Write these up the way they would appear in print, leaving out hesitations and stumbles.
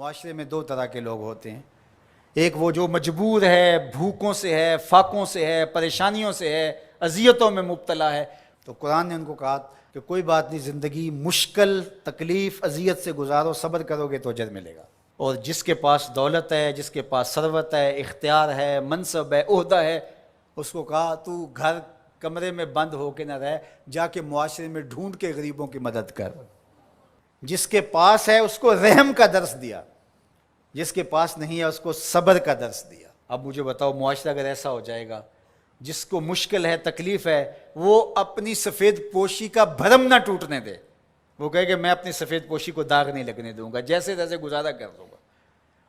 معاشرے میں دو طرح کے لوگ ہوتے ہیں. ایک وہ جو مجبور ہے، بھوکوں سے ہے، فاقوں سے ہے، پریشانیوں سے ہے، اذیتوں میں مبتلا ہے. تو قرآن نے ان کو کہا کہ کوئی بات نہیں، زندگی مشکل، تکلیف، اذیت سے گزارو، صبر کرو گے تو اجر ملے گا. اور جس کے پاس دولت ہے، جس کے پاس ثروت ہے، اختیار ہے، منصب ہے، عہدہ ہے، اس کو کہا تو گھر کمرے میں بند ہو کے نہ رہ، جا کے معاشرے میں ڈھونڈ کے غریبوں کی مدد کر. جس کے پاس ہے اس کو رحم کا درس دیا، جس کے پاس نہیں ہے اس کو صبر کا درس دیا. اب مجھے بتاؤ، معاشرہ اگر ایسا ہو جائے گا، جس کو مشکل ہے، تکلیف ہے، وہ اپنی سفید پوشی کا بھرم نہ ٹوٹنے دے. وہ کہے کہ میں اپنی سفید پوشی کو داغ نہیں لگنے دوں گا، جیسے تیسے گزارا کر دوں گا.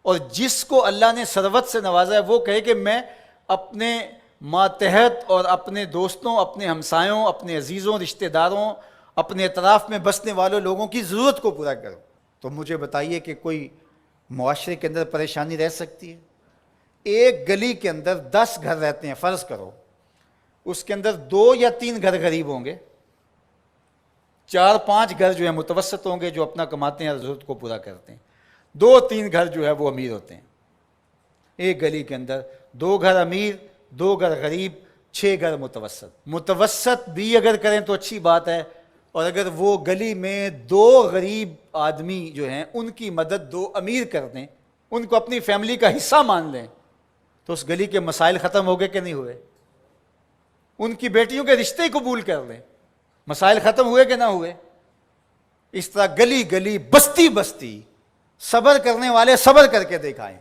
اور جس کو اللہ نے ثروت سے نوازا ہے، وہ کہے کہ میں اپنے ماتحت اور اپنے دوستوں، اپنے ہمسایوں، اپنے عزیزوں، رشتہ داروں، اپنے اطراف میں بسنے والوں لوگوں کی ضرورت کو پورا کروں. تو مجھے بتائیے کہ کوئی معاشرے کے اندر پریشانی رہ سکتی ہے؟ ایک گلی کے اندر 10 گھر رہتے ہیں، فرض کرو اس کے اندر 2 یا 3 گھر غریب ہوں گے، 4-5 گھر جو ہیں متوسط ہوں گے، جو اپنا کماتے ہیں، ضرورت کو پورا کرتے ہیں. 2-3 گھر جو ہے وہ امیر ہوتے ہیں. ایک گلی کے اندر 2 گھر امیر، 2 گھر غریب، 6 گھر متوسط. متوسط بھی اگر کریں تو اچھی بات ہے، اور اگر وہ گلی میں 2 غریب آدمی جو ہیں ان کی مدد 2 امیر کر دیں، ان کو اپنی فیملی کا حصہ مان لیں، تو اس گلی کے مسائل ختم ہو گئے کہ نہیں ہوئے؟ ان کی بیٹیوں کے رشتے قبول کر لیں، مسائل ختم ہوئے کہ نہ ہوئے؟ اس طرح گلی گلی، بستی بستی صبر کرنے والے صبر کر کے دکھائیں.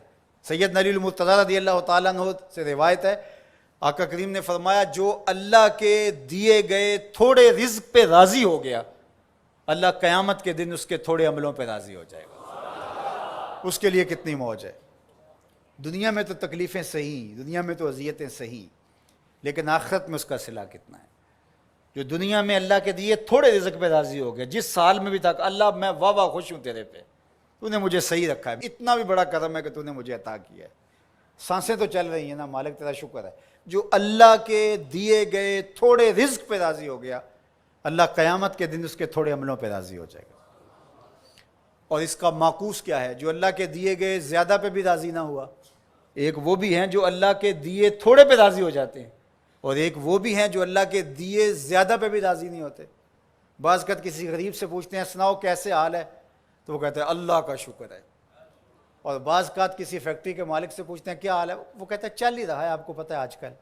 سیدنا علی المرتضیٰ رضی اللہ تعالیٰ عنہ سے روایت ہے، آقا کریم نے فرمایا جو اللہ کے دیے گئے تھوڑے رزق پہ راضی ہو گیا، اللہ قیامت کے دن اس کے تھوڑے عملوں پہ راضی ہو جائے گا. اس کے لیے کتنی موج ہے. دنیا میں تو تکلیفیں صحیح، دنیا میں تو اذیتیں صحیح، لیکن آخرت میں اس کا صلہ کتنا ہے. جو دنیا میں اللہ کے دیے تھوڑے رزق پہ راضی ہو گیا، جس سال میں بھی تھا اللہ میں واہ واہ خوش ہوں تیرے پہ، تو نے مجھے صحیح رکھا ہے، اتنا بھی بڑا کرم ہے کہ تو نے مجھے عطا کیا ہے، سانسیں تو چل رہی ہیں نا، مالک تیرا شکر ہے. جو اللہ کے دیے گئے تھوڑے رزق پہ راضی ہو گیا، اللہ قیامت کے دن اس کے تھوڑے عملوں پہ راضی ہو جائے گا. اور اس کا معکوس کیا ہے؟ جو اللہ کے دیے گئے زیادہ پہ بھی راضی نہ ہوا. ایک وہ بھی ہیں جو اللہ کے دیے تھوڑے پہ راضی ہو جاتے ہیں، اور ایک وہ بھی ہیں جو اللہ کے دیے زیادہ پہ بھی راضی نہیں ہوتے. بعض وقت کسی غریب سے پوچھتے ہیں سناؤ کیسے حال ہے، تو وہ کہتے ہیں اللہ کا شکر ہے. اور بعض اوقات کسی فیکٹری کے مالک سے پوچھتے ہیں کیا حال ہے، وہ کہتا ہے چل ہی رہا ہے، آپ کو پتہ ہے آج کل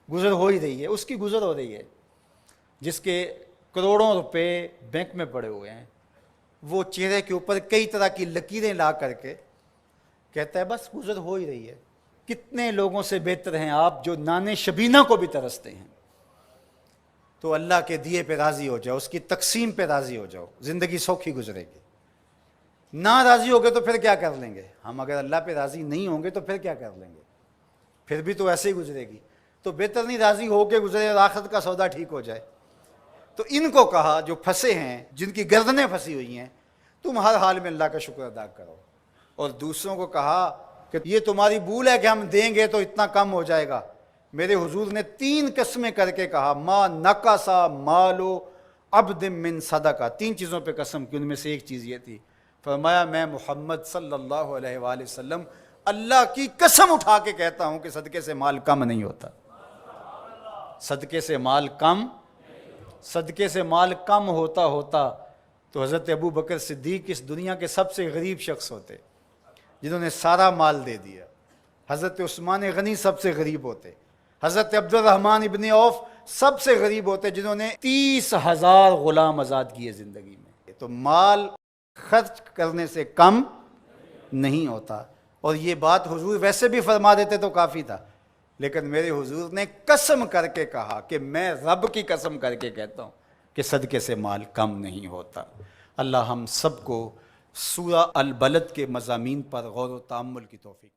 گزر ہو ہی رہی ہے. اس کی گزر ہو رہی ہے. جس کے کروڑوں روپے بینک میں پڑے ہوئے ہیں، وہ چہرے کے اوپر کئی طرح کی لکیریں لا کر کے کہتا ہے بس گزر ہو ہی رہی ہے. کتنے لوگوں سے بہتر ہیں آپ جو نان شبینہ کو بھی ترستے ہیں. تو اللہ کے دیے پہ راضی ہو جاؤ، اس کی تقسیم پہ راضی ہو جاؤ، زندگی سوکھی گزرے گی. نہ راضی ہو گئے تو پھر کیا کر لیں گے ہم؟ اگر اللہ پہ راضی نہیں ہوں گے تو پھر کیا کر لیں گے؟ پھر بھی تو ایسے ہی گزرے گی. تو بہتر نہیں راضی ہو کے گزرے اور آخرت کا سودا ٹھیک ہو جائے. تو ان کو کہا جو پھنسے ہیں، جن کی گردنیں پھنسی ہوئی ہیں، تم ہر حال میں اللہ کا شکر ادا کرو. اور دوسروں کو کہا کہ یہ تمہاری بھول ہے کہ ہم دیں گے تو اتنا کم ہو جائے گا. میرے حضور نے 3 قسمیں کر کے کہا ما نقصا مالو عبد من صدقہ. 3 چیزوں پہ قسم کی، ان میں سے ایک چیز یہ تھی، فرمایا میں محمد صلی اللہ علیہ وآلہ وسلم اللہ کی قسم اٹھا کے کہتا ہوں کہ صدقے سے مال کم نہیں ہوتا. صدقے سے مال کم، صدقے سے مال کم ہوتا تو حضرت ابو بکر صدیق اس دنیا کے سب سے غریب شخص ہوتے، جنہوں نے سارا مال دے دیا. حضرت عثمان غنی سب سے غریب ہوتے. حضرت عبد الرحمن ابن عوف سب سے غریب ہوتے، جنہوں نے 30,000 غلام آزاد کیے زندگی میں. تو مال خرچ کرنے سے کم نہیں ہوتا. اور یہ بات حضور ویسے بھی فرما دیتے تو کافی تھا، لیکن میرے حضور نے قسم کر کے کہا کہ میں رب کی قسم کر کے کہتا ہوں کہ صدقے سے مال کم نہیں ہوتا. اللہ ہم سب کو سورہ البلد کے مضامین پر غور و تأمل کی توفیق